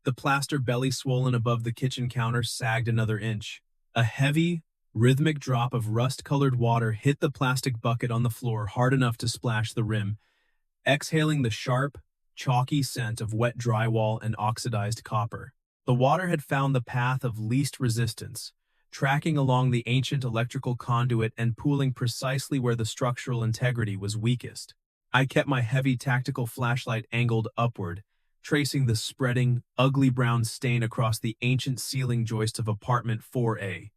The plaster belly swollen above the kitchen counter sagged another inch. A heavy, rhythmic drop of rust-colored water hit the plastic bucket on the floor hard enough to splash the rim, exhaling the sharp, chalky scent of wet drywall and oxidized copper. The water had found the path of least resistance, tracking along the ancient electrical conduit and pooling precisely where the structural integrity was weakest. I kept my heavy tactical flashlight angled upward, tracing the spreading, ugly brown stain across the ancient ceiling joist of apartment 4A.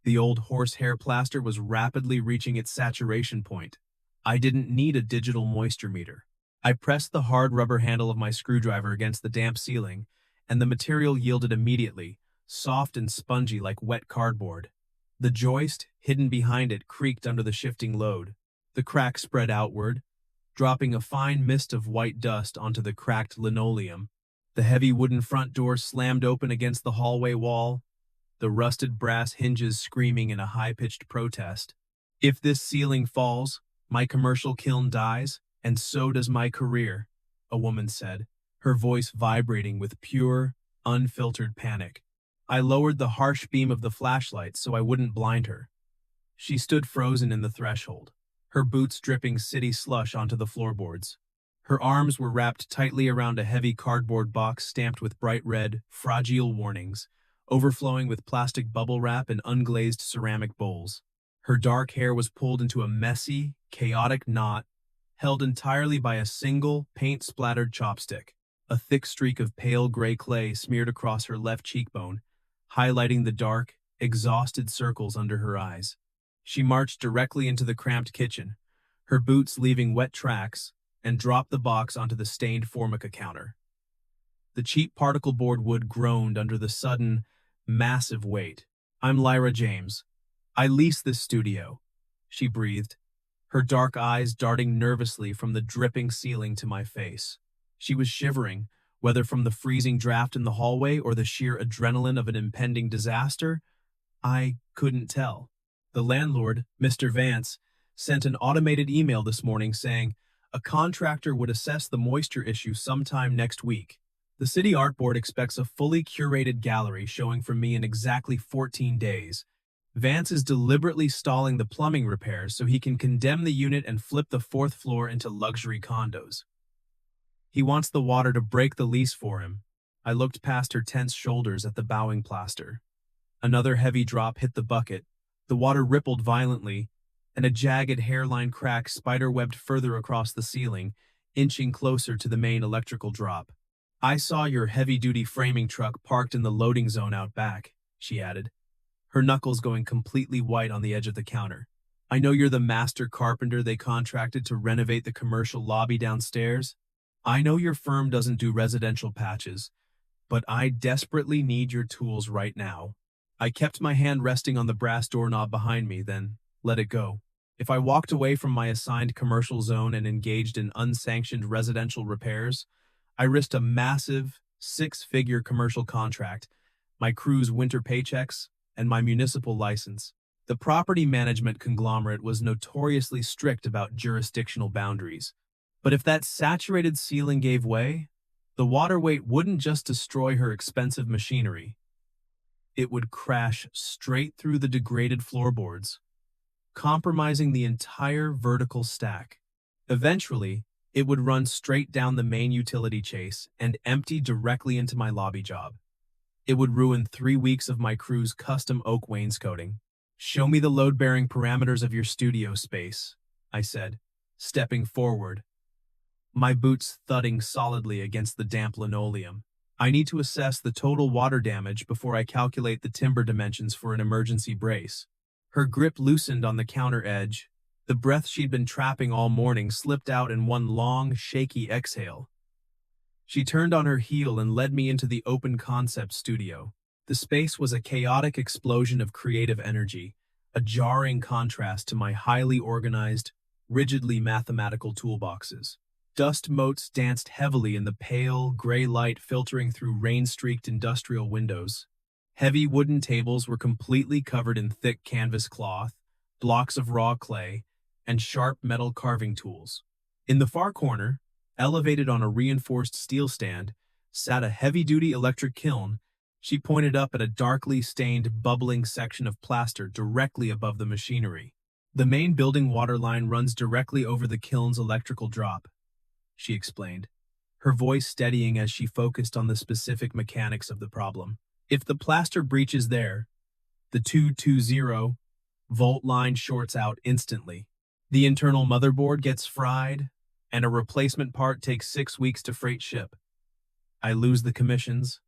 The old horsehair plaster was rapidly reaching its saturation point. I didn't need a digital moisture meter. I pressed the hard rubber handle of my screwdriver against the damp ceiling, and the material yielded immediately, soft and spongy like wet cardboard. The joist, hidden behind it, creaked under the shifting load. The crack spread outward, dropping a fine mist of white dust onto the cracked linoleum. The heavy wooden front door slammed open against the hallway wall, the rusted brass hinges screaming in a high-pitched protest. If this ceiling falls, my commercial kiln dies, and so does my career, a woman said, her voice vibrating with pure, unfiltered panic. I lowered the harsh beam of the flashlight so I wouldn't blind her. She stood frozen in the threshold, her boots dripping city slush onto the floorboards. Her arms were wrapped tightly around a heavy cardboard box stamped with bright red, fragile warnings, overflowing with plastic bubble wrap and unglazed ceramic bowls. Her dark hair was pulled into a messy, chaotic knot, held entirely by a single, paint-splattered chopstick. A thick streak of pale gray clay smeared across her left cheekbone, highlighting the dark, exhausted circles under her eyes. She marched directly into the cramped kitchen, her boots leaving wet tracks, and dropped the box onto the stained Formica counter. The cheap particle board wood groaned under the sudden, massive weight. "I'm Lyra James. I lease this studio," she breathed, her dark eyes darting nervously from the dripping ceiling to my face. She was shivering, whether from the freezing draft in the hallway or the sheer adrenaline of an impending disaster. I couldn't tell. The landlord, Mr. Vance, sent an automated email this morning saying a contractor would assess the moisture issue sometime next week. The city art board expects a fully curated gallery showing from me in exactly 14 days. Vance is deliberately stalling the plumbing repairs so he can condemn the unit and flip the 4th floor into luxury condos. He wants the water to break the lease for him. I looked past her tense shoulders at the bowing plaster. Another heavy drop hit the bucket. The water rippled violently, and a jagged hairline crack spiderwebbed further across the ceiling, inching closer to the main electrical drop. "I saw your heavy-duty framing truck parked in the loading zone out back," she added, her knuckles going completely white on the edge of the counter. "I know you're the master carpenter they contracted to renovate the commercial lobby downstairs. I know your firm doesn't do residential patches, but I desperately need your tools right now." I kept my hand resting on the brass doorknob behind me, then let it go. If I walked away from my assigned commercial zone and engaged in unsanctioned residential repairs, I risked a massive, 6-figure commercial contract, my crew's winter paychecks, and my municipal license. The property management conglomerate was notoriously strict about jurisdictional boundaries. But if that saturated ceiling gave way, the water weight wouldn't just destroy her expensive machinery. It would crash straight through the degraded floorboards, compromising the entire vertical stack. Eventually, it would run straight down the main utility chase and empty directly into my lobby job. It would ruin 3 weeks of my crew's custom oak wainscoting. "Show me the load-bearing parameters of your studio space," I said, stepping forward, my boots thudding solidly against the damp linoleum. "I need to assess the total water damage before I calculate the timber dimensions for an emergency brace." Her grip loosened on the counter edge. The breath she'd been trapping all morning slipped out in one long, shaky exhale. She turned on her heel and led me into the open concept studio. The space was a chaotic explosion of creative energy, a jarring contrast to my highly organized, rigidly mathematical toolboxes. Dust motes danced heavily in the pale, gray light filtering through rain-streaked industrial windows. Heavy wooden tables were completely covered in thick canvas cloth, blocks of raw clay, and sharp metal carving tools. In the far corner, elevated on a reinforced steel stand, sat a heavy-duty electric kiln. She pointed up at a darkly stained, bubbling section of plaster directly above the machinery. The main building water line runs directly over the kiln's electrical drop, she explained, her voice steadying as she focused on the specific mechanics of the problem. If the plaster breaches there, the 220-volt line shorts out instantly. The internal motherboard gets fried, and a replacement part takes 6 weeks to freight ship. I lose the commissions.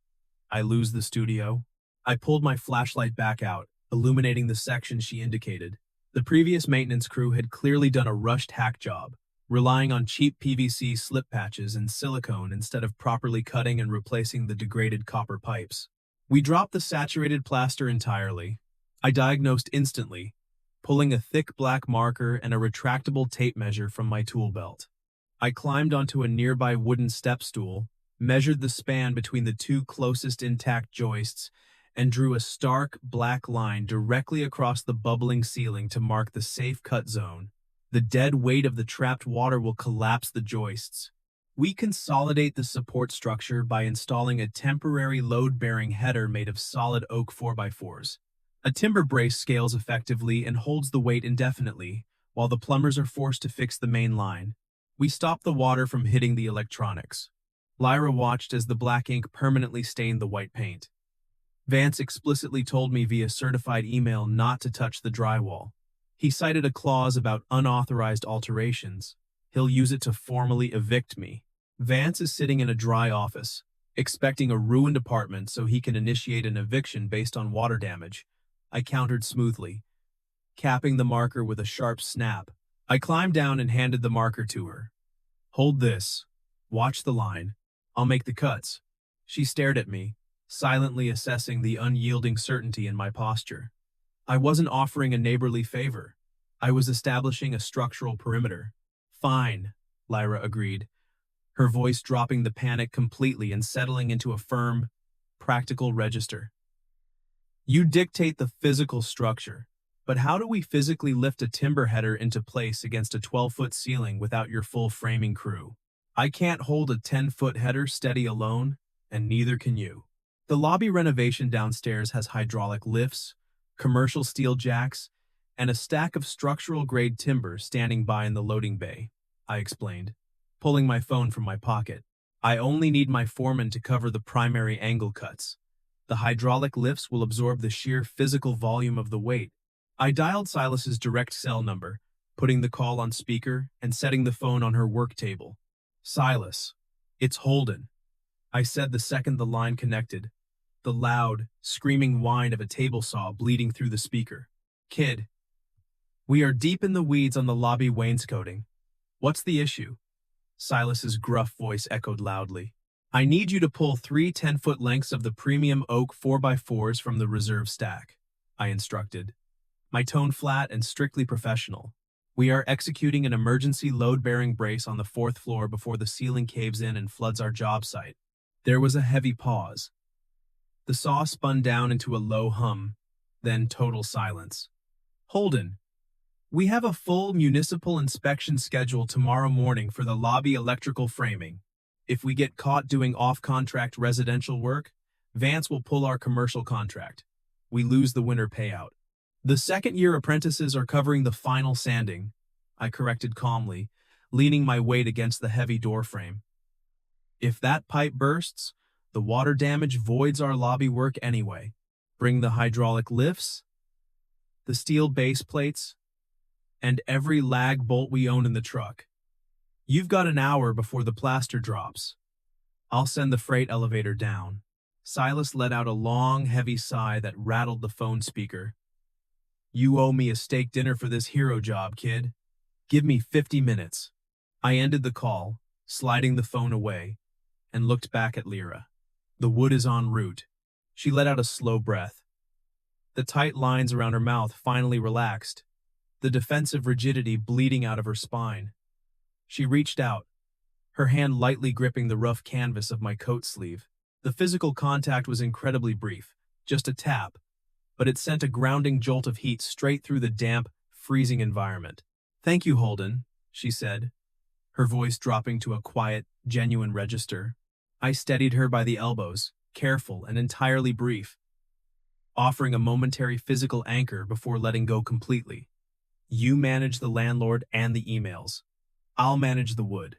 I lose the studio. I pulled my flashlight back out, illuminating the section she indicated. The previous maintenance crew had clearly done a rushed hack job, relying on cheap PVC slip patches and silicone instead of properly cutting and replacing the degraded copper pipes. We dropped the saturated plaster entirely. I diagnosed instantly, pulling a thick black marker and a retractable tape measure from my tool belt. I climbed onto a nearby wooden step stool, measured the span between the two closest intact joists, and drew a stark black line directly across the bubbling ceiling to mark the safe cut zone. The dead weight of the trapped water will collapse the joists. We consolidate the support structure by installing a temporary load-bearing header made of solid oak 4x4s. A timber brace scales effectively and holds the weight indefinitely, while the plumbers are forced to fix the main line. We stop the water from hitting the electronics. Lyra watched as the black ink permanently stained the white paint. Vance explicitly told me via certified email not to touch the drywall. He cited a clause about unauthorized alterations. He'll use it to formally evict me. Vance is sitting in a dry office, expecting a ruined apartment so he can initiate an eviction based on water damage. I countered smoothly, capping the marker with a sharp snap. I climbed down and handed the marker to her. Hold this. Watch the line. I'll make the cuts. She stared at me, silently assessing the unyielding certainty in my posture. I wasn't offering a neighborly favor. I was establishing a structural perimeter. Fine, Lyra agreed, her voice dropping the panic completely and settling into a firm, practical register. You dictate the physical structure, but how do we physically lift a timber header into place against a 12-foot ceiling without your full framing crew? I can't hold a 10-foot header steady alone, and neither can you. The lobby renovation downstairs has hydraulic lifts, commercial steel jacks, and a stack of structural-grade timber standing by in the loading bay, I explained, pulling my phone from my pocket. I only need my foreman to cover the primary angle cuts. The hydraulic lifts will absorb the sheer physical volume of the weight. I dialed Silas's direct cell number, putting the call on speaker and setting the phone on her work table. Silas, it's Holden, I said the second the line connected, the loud, screaming whine of a table saw bleeding through the speaker. Kid, we are deep in the weeds on the lobby wainscoting. What's the issue? Silas's gruff voice echoed loudly. I need you to pull 3 10-foot lengths of the premium oak 4x4s from the reserve stack, I instructed, my tone flat and strictly professional. We are executing an emergency load-bearing brace on the 4th floor before the ceiling caves in and floods our job site. There was a heavy pause. The saw spun down into a low hum, then total silence. Holden, we have a full municipal inspection scheduled tomorrow morning for the lobby electrical framing. If we get caught doing off-contract residential work, Vance will pull our commercial contract. We lose the winter payout. The second-year apprentices are covering the final sanding, I corrected calmly, leaning my weight against the heavy door frame. If that pipe bursts, the water damage voids our lobby work anyway. Bring the hydraulic lifts, the steel base plates, and every lag bolt we own in the truck. You've got an hour before the plaster drops. I'll send the freight elevator down. Silas let out a long, heavy sigh that rattled the phone speaker. You owe me a steak dinner for this hero job, kid. Give me 50 minutes. I ended the call, sliding the phone away, and looked back at Lyra. The wood is en route. She let out a slow breath. The tight lines around her mouth finally relaxed, the defensive rigidity bleeding out of her spine. She reached out, her hand lightly gripping the rough canvas of my coat sleeve. The physical contact was incredibly brief, just a tap, but it sent a grounding jolt of heat straight through the damp, freezing environment. Thank you, Holden, she said, her voice dropping to a quiet, genuine register. I steadied her by the elbows, careful and entirely brief, offering a momentary physical anchor before letting go completely. You manage the landlord and the emails. I'll manage the wood.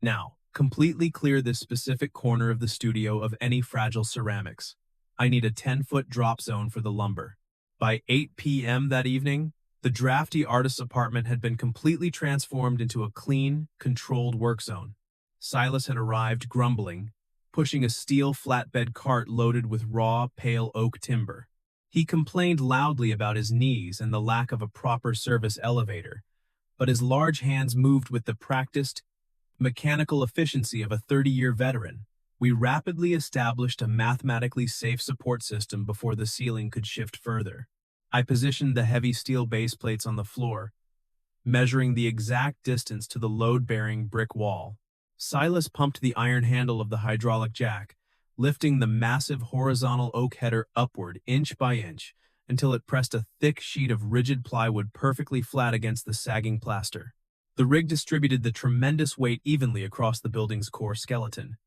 Now, completely clear this specific corner of the studio of any fragile ceramics. I need a 10-foot drop zone for the lumber. By 8 p.m. that evening, the drafty artist's apartment had been completely transformed into a clean, controlled work zone. Silas had arrived grumbling, pushing a steel flatbed cart loaded with raw, pale oak timber. He complained loudly about his knees and the lack of a proper service elevator, but his large hands moved with the practiced, mechanical efficiency of a 30-year veteran. We rapidly established a mathematically safe support system before the ceiling could shift further. I positioned the heavy steel base plates on the floor, measuring the exact distance to the load-bearing brick wall. Silas pumped the iron handle of the hydraulic jack, lifting the massive horizontal oak header upward inch by inch until it pressed a thick sheet of rigid plywood perfectly flat against the sagging plaster. The rig distributed the tremendous weight evenly across the building's core skeleton,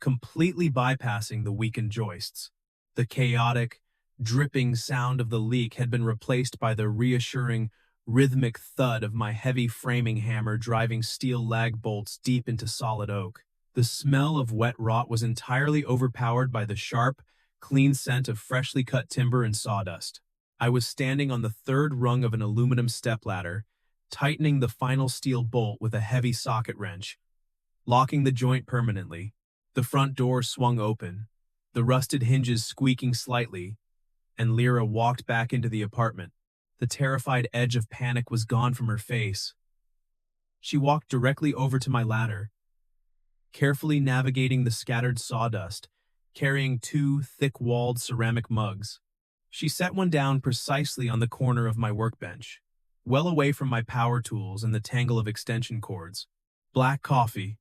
completely bypassing the weakened joists. The chaotic, dripping sound of the leak had been replaced by the reassuring, rhythmic thud of my heavy framing hammer driving steel lag bolts deep into solid oak. The smell of wet rot was entirely overpowered by the sharp, clean scent of freshly cut timber and sawdust. I was standing on the third rung of an aluminum stepladder, tightening the final steel bolt with a heavy socket wrench, locking the joint permanently. The front door swung open, the rusted hinges squeaking slightly, and Lyra walked back into the apartment. The terrified edge of panic was gone from her face. She walked directly over to my ladder, carefully navigating the scattered sawdust, carrying 2 thick-walled ceramic mugs. She set one down precisely on the corner of my workbench, well away from my power tools and the tangle of extension cords. "Black coffee.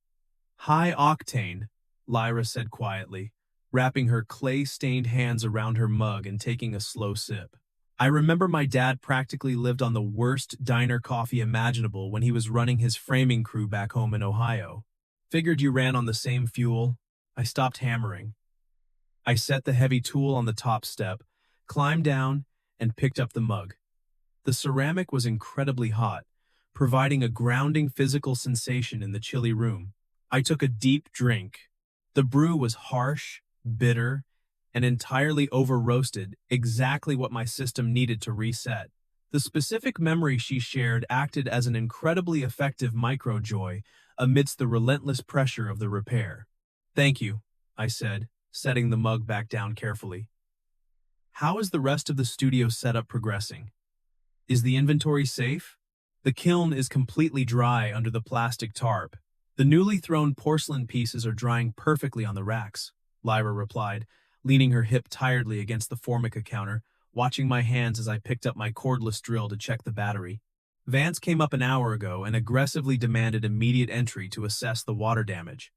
High octane," Lyra said quietly, wrapping her clay-stained hands around her mug and taking a slow sip. I remember my dad practically lived on the worst diner coffee imaginable when he was running his framing crew back home in Ohio. "Figured you ran on the same fuel." I stopped hammering. I set the heavy tool on the top step, climbed down, and picked up the mug. The ceramic was incredibly hot, providing a grounding physical sensation in the chilly room. I took a deep drink. The brew was harsh, bitter, and entirely over-roasted, exactly what my system needed to reset. The specific memory she shared acted as an incredibly effective micro-joy amidst the relentless pressure of the repair. "Thank you," I said, setting the mug back down carefully. "How is the rest of the studio setup progressing? Is the inventory safe?" "The kiln is completely dry under the plastic tarp. The newly thrown porcelain pieces are drying perfectly on the racks," Lyra replied, leaning her hip tiredly against the Formica counter, watching my hands as I picked up my cordless drill to check the battery. "Vance came up an hour ago and aggressively demanded immediate entry to assess the water damage.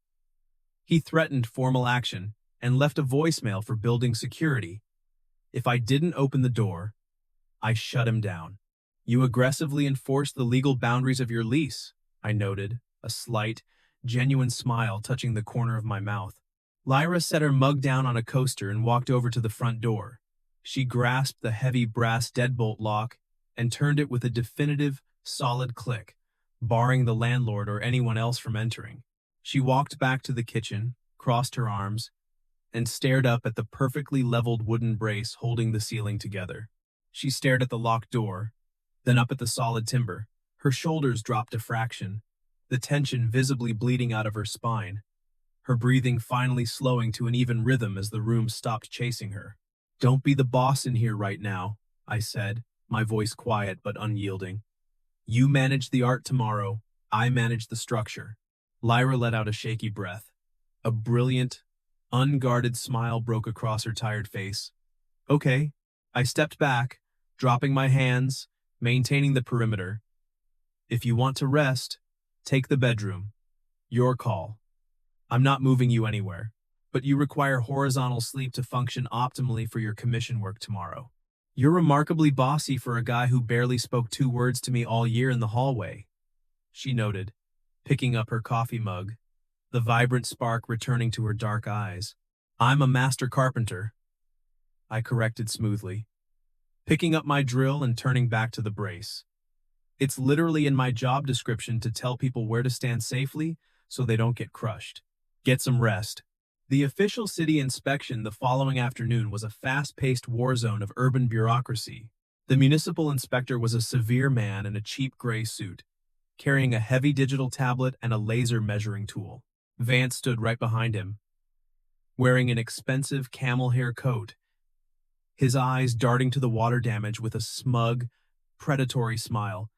He threatened formal action and left a voicemail for building security. If I didn't open the door, I shut him down." "You aggressively enforced the legal boundaries of your lease," I noted, a slight, genuine smile touching the corner of my mouth. Lyra set her mug down on a coaster and walked over to the front door. She grasped the heavy brass deadbolt lock and turned it with a definitive, solid click, barring the landlord or anyone else from entering. She walked back to the kitchen, crossed her arms, and stared up at the perfectly leveled wooden brace holding the ceiling together. She stared at the locked door, then up at the solid timber. Her shoulders dropped a fraction, the tension visibly bleeding out of her spine, her breathing finally slowing to an even rhythm as the room stopped chasing her. "Don't be the boss in here right now," I said, my voice quiet but unyielding. "You manage the art tomorrow, I manage the structure." Lyra let out a shaky breath. A brilliant, unguarded smile broke across her tired face. "Okay." I stepped back, dropping my hands, maintaining the perimeter. "If you want to rest, take the bedroom. Your call. I'm not moving you anywhere, but you require horizontal sleep to function optimally for your commission work tomorrow. You're remarkably bossy for a guy who barely spoke 2 words to me all year in the hallway," she noted, picking up her coffee mug. the vibrant spark returning to her dark eyes. I'm a master carpenter, I corrected smoothly, picking up my drill and turning back to the brace. It's literally in my job description to tell people where to stand safely so they don't get crushed. Get some rest. The official city inspection the following afternoon was a fast-paced war zone of urban bureaucracy. The municipal inspector was a severe man in a cheap gray suit, carrying a heavy digital tablet and a laser measuring tool. Vance stood right behind him, wearing an expensive camel hair coat, his eyes darting to the water damage with a smug, predatory smile,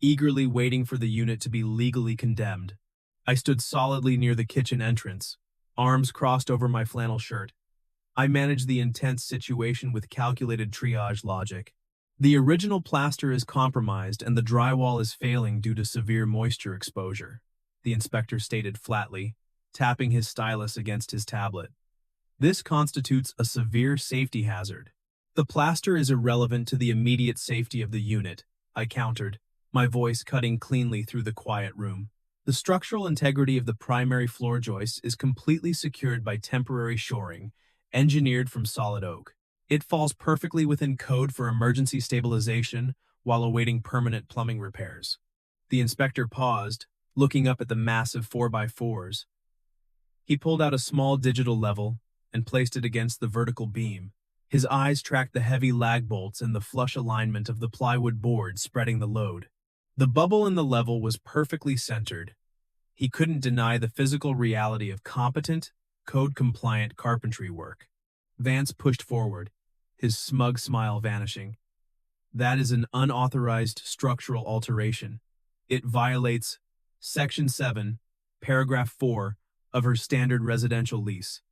eagerly waiting for the unit to be legally condemned. I stood solidly near the kitchen entrance, arms crossed over my flannel shirt. I managed the intense situation with calculated triage logic. The original plaster is compromised and the drywall is failing due to severe moisture exposure, the inspector stated flatly, tapping his stylus against his tablet. This constitutes a severe safety hazard. The plaster is irrelevant to the immediate safety of the unit, I countered, my voice cutting cleanly through the quiet room. The structural integrity of the primary floor joist is completely secured by temporary shoring, engineered from solid oak. It falls perfectly within code for emergency stabilization while awaiting permanent plumbing repairs. The inspector paused, looking up at the massive 4x4s. He pulled out a small digital level and placed it against the vertical beam. His eyes tracked the heavy lag bolts and the flush alignment of the plywood board spreading the load. The bubble in the level was perfectly centered. He couldn't deny the physical reality of competent, code-compliant carpentry work. Vance pushed forward, his smug smile vanishing. That is an unauthorized structural alteration. It violates Section 7, Paragraph 4 of her standard residential lease.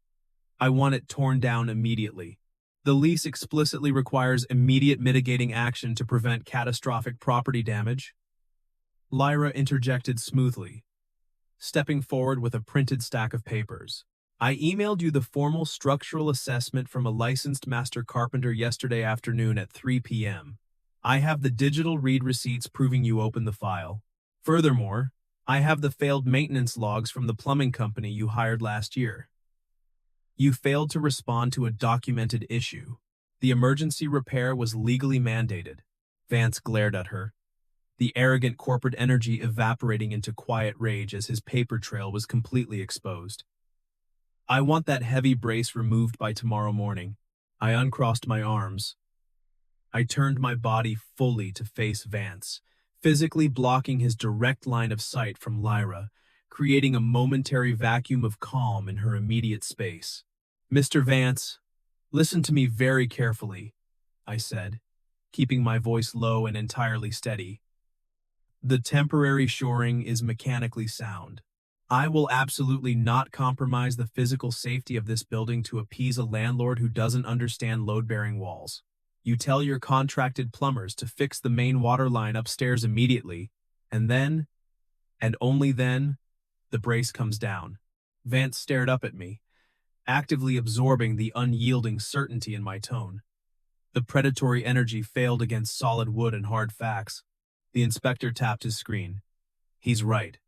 I want it torn down immediately. The lease explicitly requires immediate mitigating action to prevent catastrophic property damage. Lyra interjected smoothly, stepping forward with a printed stack of papers. I emailed you the formal structural assessment from a licensed master carpenter yesterday afternoon at 3 p.m. I have the digital read receipts proving you opened the file. Furthermore, I have the failed maintenance logs from the plumbing company you hired last year. You failed to respond to a documented issue. The emergency repair was legally mandated. Vance glared at her, the arrogant corporate energy evaporating into quiet rage as his paper trail was completely exposed. I want that heavy brace removed by tomorrow morning. I uncrossed my arms. I turned my body fully to face Vance, physically blocking his direct line of sight from Lyra, creating a momentary vacuum of calm in her immediate space. Mr. Vance, listen to me very carefully, I said, keeping my voice low and entirely steady. The temporary shoring is mechanically sound. I will absolutely not compromise the physical safety of this building to appease a landlord who doesn't understand load-bearing walls. You tell your contracted plumbers to fix the main water line upstairs immediately, and then, and only then, the brace comes down. Vance stared up at me, actively absorbing the unyielding certainty in my tone. The predatory energy failed against solid wood and hard facts. The inspector tapped his screen. He's right.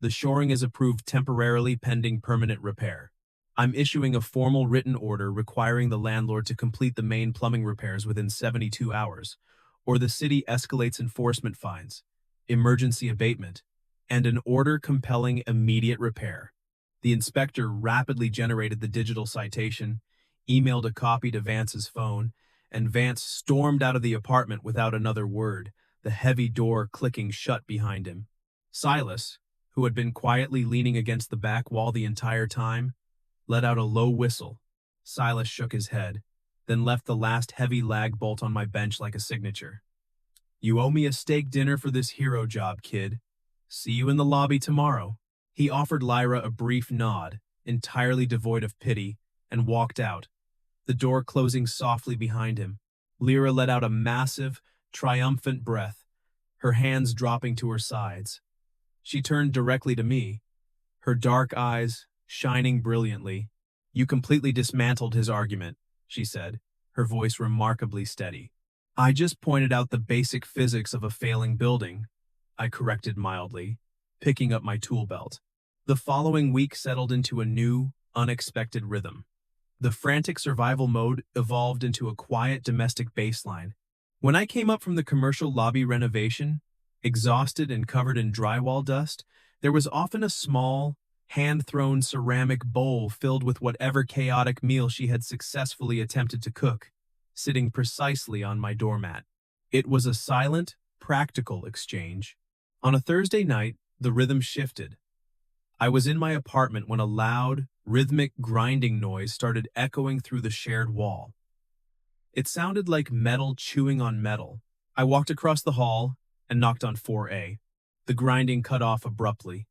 The shoring is approved temporarily pending permanent repair. I'm issuing a formal written order requiring the landlord to complete the main plumbing repairs within 72 hours, or the city escalates enforcement fines, emergency abatement, and an order compelling immediate repair. The inspector rapidly generated the digital citation, emailed a copy to Vance's phone, and Vance stormed out of the apartment without another word, the heavy door clicking shut behind him. Silas, who had been quietly leaning against the back wall the entire time, let out a low whistle. Silas shook his head, then left the last heavy lag bolt on my bench like a signature. You owe me a steak dinner for this hero job, kid. See you in the lobby tomorrow. He offered Lyra a brief nod, entirely devoid of pity, and walked out, the door closing softly behind him. Lyra let out a massive, triumphant breath, her hands dropping to her sides. She turned directly to me, her dark eyes shining brilliantly. You completely dismantled his argument, she said, her voice remarkably steady. I just pointed out the basic physics of a failing building, I corrected mildly, picking up my tool belt. The following week settled into a new, unexpected rhythm. The frantic survival mode evolved into a quiet domestic baseline. When I came up from the commercial lobby renovation, exhausted and covered in drywall dust, there was often a small, hand-thrown ceramic bowl filled with whatever chaotic meal she had successfully attempted to cook, sitting precisely on my doormat. It was a silent, practical exchange. On a Thursday night, the rhythm shifted. I was in my apartment when a loud, rhythmic grinding noise started echoing through the shared wall. It sounded like metal chewing on metal. I walked across the hall and knocked on 4A. The grinding cut off abruptly.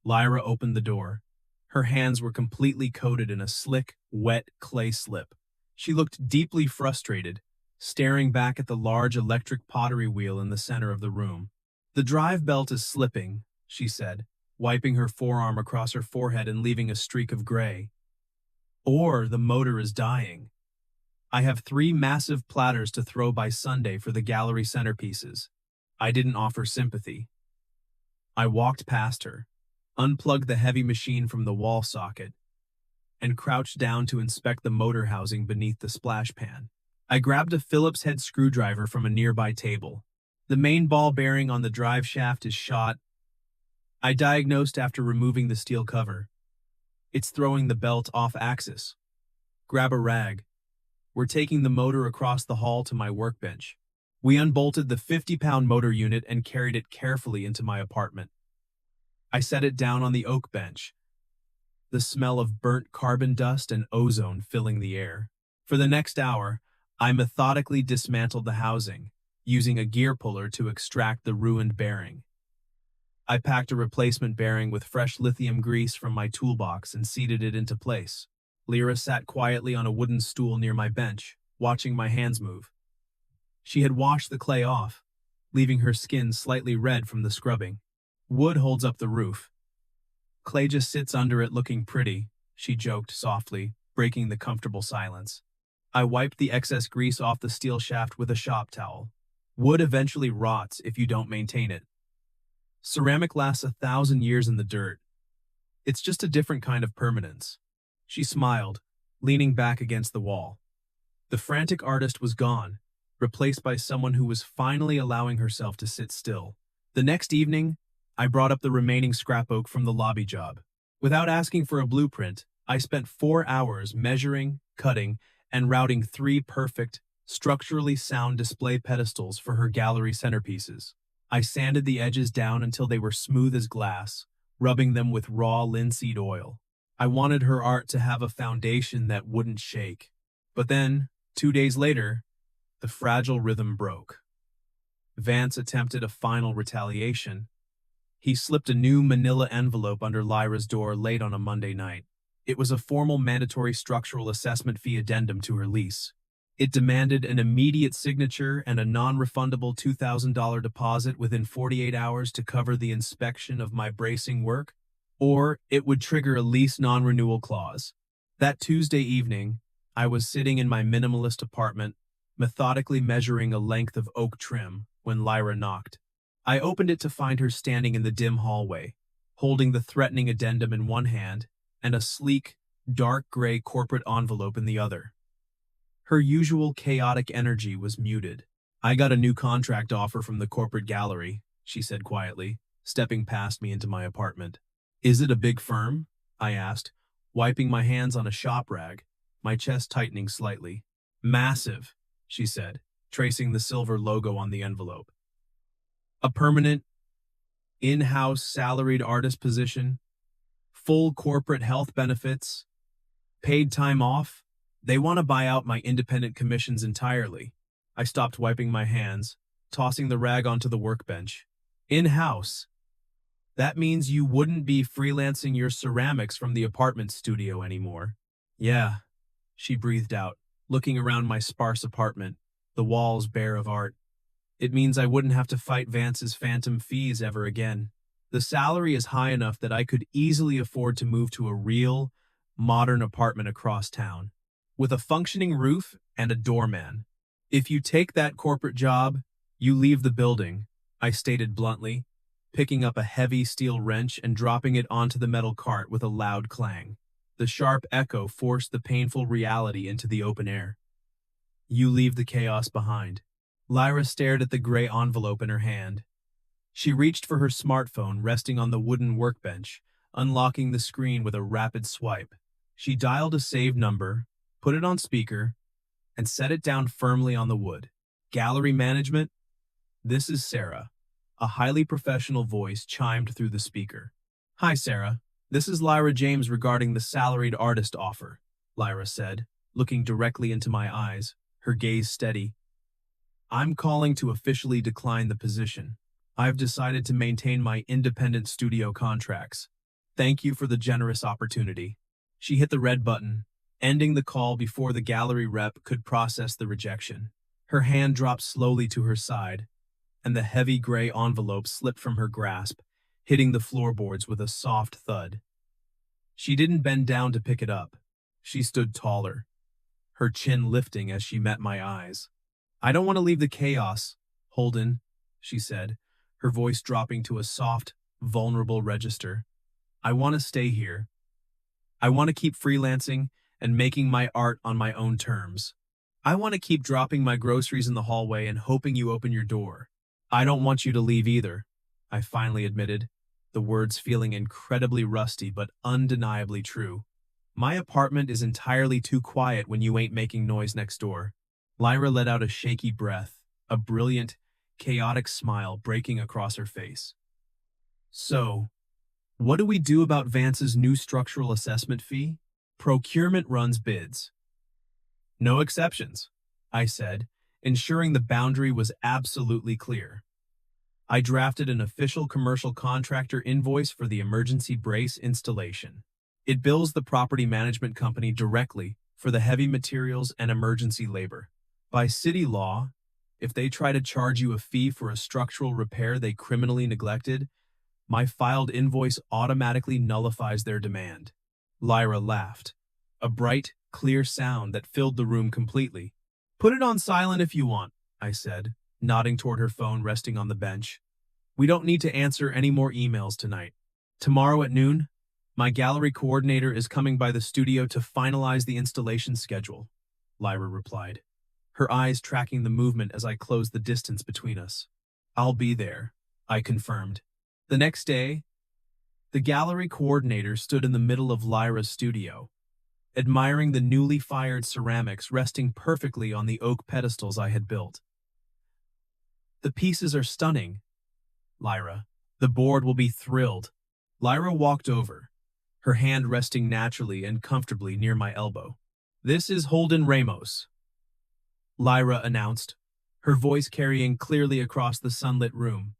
Lyra opened the door. Her hands were completely coated in a slick, wet clay slip. She looked deeply frustrated, staring back at the large electric pottery wheel in the center of the room. "The drive belt is slipping," she said, wiping her forearm across her forehead and leaving a streak of gray. "Or the motor is dying. I have 3 massive platters to throw by Sunday for the gallery centerpieces." I didn't offer sympathy. I walked past her, unplugged the heavy machine from the wall socket, and crouched down to inspect the motor housing beneath the splash pan. I grabbed a Phillips head screwdriver from a nearby table. "The main ball bearing on the drive shaft is shot," I diagnosed after removing the steel cover. "It's throwing the belt off axis. Grab a rag." We're taking the motor across the hall to my workbench. We unbolted the 50-pound motor unit and carried it carefully into my apartment. I set it down on the oak bench, the smell of burnt carbon dust and ozone filling the air. For the next hour, I methodically dismantled the housing, using a gear puller to extract the ruined bearing. I packed a replacement bearing with fresh lithium grease from my toolbox and seated it into place. Lyra sat quietly on a wooden stool near my bench, watching my hands move. She had washed the clay off, leaving her skin slightly red from the scrubbing. "Wood holds up the roof. Clay just sits under it looking pretty," she joked softly, breaking the comfortable silence. I wiped the excess grease off the steel shaft with a shop towel. "Wood eventually rots if you don't maintain it. Ceramic lasts 1,000 years in the dirt. It's just a different kind of permanence." She smiled, leaning back against the wall. The frantic artist was gone, replaced by someone who was finally allowing herself to sit still. The next evening, I brought up the remaining scrap oak from the lobby job. Without asking for a blueprint, I spent 4 hours measuring, cutting, and routing 3 perfect, structurally sound display pedestals for her gallery centerpieces. I sanded the edges down until they were smooth as glass, rubbing them with raw linseed oil. I wanted her art to have a foundation that wouldn't shake. But then, 2 days later, the fragile rhythm broke. Vance attempted a final retaliation. He slipped a new manila envelope under Lyra's door late on a Monday night. It was a formal mandatory structural assessment fee addendum to her lease. It demanded an immediate signature and a non-refundable $2,000 deposit within 48 hours to cover the inspection of my bracing work, or it would trigger a lease non-renewal clause. That Tuesday evening, I was sitting in my minimalist apartment, methodically measuring a length of oak trim when Lyra knocked. I opened it to find her standing in the dim hallway, holding the threatening addendum in one hand and a sleek, dark gray corporate envelope in the other. Her usual chaotic energy was muted. "I got a new contract offer from the corporate gallery," she said quietly, stepping past me into my apartment. "Is it a big firm?" I asked, wiping my hands on a shop rag, my chest tightening slightly. "Massive," she said, tracing the silver logo on the envelope. "A permanent, in-house salaried artist position, full corporate health benefits, paid time off. They want to buy out my independent commissions entirely." I stopped wiping my hands, tossing the rag onto the workbench. "In-house. That means you wouldn't be freelancing your ceramics from the apartment studio anymore." "Yeah," she breathed out, looking around my sparse apartment, the walls bare of art. "It means I wouldn't have to fight Vance's phantom fees ever again. The salary is high enough that I could easily afford to move to a real, modern apartment across town, with a functioning roof and a doorman. If you take that corporate job, you leave the building," I stated bluntly, picking up a heavy steel wrench and dropping it onto the metal cart with a loud clang. The sharp echo forced the painful reality into the open air. You leave the chaos behind. Lyra stared at the gray envelope in her hand. She reached for her smartphone resting on the wooden workbench, unlocking the screen with a rapid swipe. She dialed a saved number, put it on speaker, and set it down firmly on the wood. Gallery management? This is Sarah. A highly professional voice chimed through the speaker. Hi, Sarah. This is Lyra James regarding the salaried artist offer, Lyra said, looking directly into my eyes, her gaze steady. I'm calling to officially decline the position. I've decided to maintain my independent studio contracts. Thank you for the generous opportunity. She hit the red button, ending the call before the gallery rep could process the rejection. Her hand dropped slowly to her side, and the heavy gray envelope slipped from her grasp, hitting the floorboards with a soft thud. She didn't bend down to pick it up. She stood taller, her chin lifting as she met my eyes. I don't want to leave the chaos, Holden, she said, her voice dropping to a soft, vulnerable register. I want to stay here. I want to keep freelancing and making my art on my own terms. I want to keep dropping my groceries in the hallway and hoping you open your door. I don't want you to leave either, I finally admitted, the words feeling incredibly rusty but undeniably true. My apartment is entirely too quiet when you ain't making noise next door. Lyra let out a shaky breath, a brilliant, chaotic smile breaking across her face. So, what do we do about Vance's new structural assessment fee? Procurement runs bids. No exceptions, I said, ensuring the boundary was absolutely clear. I drafted an official commercial contractor invoice for the emergency brace installation. It bills the property management company directly for the heavy materials and emergency labor. By city law, if they try to charge you a fee for a structural repair they criminally neglected, my filed invoice automatically nullifies their demand. Lyra laughed, a bright, clear sound that filled the room completely. Put it on silent if you want, I said, nodding toward her phone resting on the bench. We don't need to answer any more emails tonight. Tomorrow at noon, my gallery coordinator is coming by the studio to finalize the installation schedule, Lyra replied, her eyes tracking the movement as I closed the distance between us. I'll be there, I confirmed. The next day, the gallery coordinator stood in the middle of Lyra's studio, admiring the newly fired ceramics resting perfectly on the oak pedestals I had built. The pieces are stunning, Lyra. The board will be thrilled. Lyra walked over, her hand resting naturally and comfortably near my elbow. This is Holden Ramos, Lyra announced, her voice carrying clearly across the sunlit room.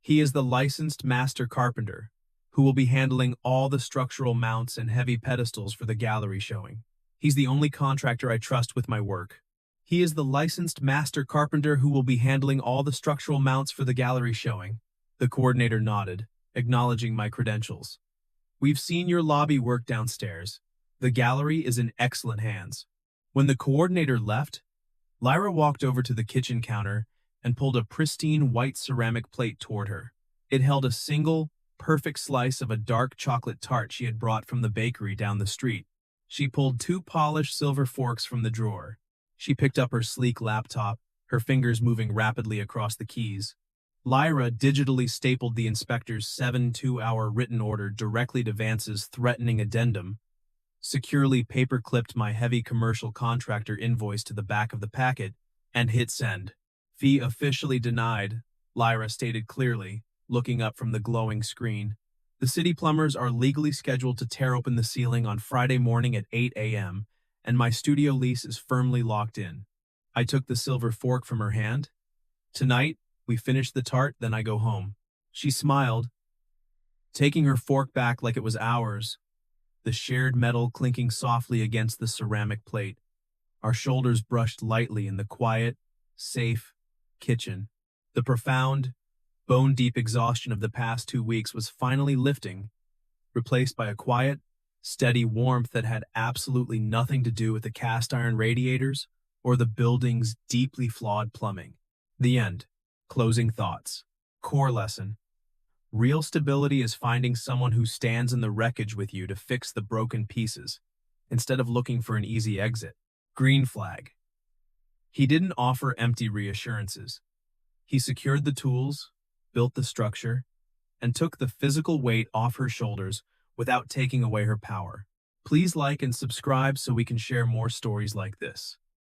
He is the licensed master carpenter, who will be handling all the structural mounts and heavy pedestals for the gallery showing. He's the only contractor I trust with my work. He is the licensed master carpenter who will be handling all the structural mounts for the gallery showing. The coordinator nodded, acknowledging my credentials. We've seen your lobby work downstairs. The gallery is in excellent hands. When the coordinator left, Lyra walked over to the kitchen counter and pulled a pristine white ceramic plate toward her. It held a single, perfect slice of a dark chocolate tart she had brought from the bakery down the street. She pulled 2 polished silver forks from the drawer. She picked up her sleek laptop, her fingers moving rapidly across the keys. Lyra digitally stapled the inspector's 7 two-hour written order directly to Vance's threatening addendum, securely paper-clipped my heavy commercial contractor invoice to the back of the packet, and hit send. Fee officially denied, Lyra stated clearly, looking up from the glowing screen. The city plumbers are legally scheduled to tear open the ceiling on Friday morning at 8 a.m., and my studio lease is firmly locked in. I took the silver fork from her hand. Tonight, we finish the tart, then I go home. She smiled, taking her fork back like it was ours, the shared metal clinking softly against the ceramic plate. Our shoulders brushed lightly in the quiet, safe kitchen. The profound, bone-deep exhaustion of the past 2 weeks was finally lifting, replaced by a quiet, steady warmth that had absolutely nothing to do with the cast-iron radiators or the building's deeply flawed plumbing. The end. Closing thoughts. Core lesson. Real stability is finding someone who stands in the wreckage with you to fix the broken pieces, instead of looking for an easy exit. Green flag. He didn't offer empty reassurances. He secured the tools, built the structure, and took the physical weight off her shoulders without taking away her power. Please like and subscribe so we can share more stories like this.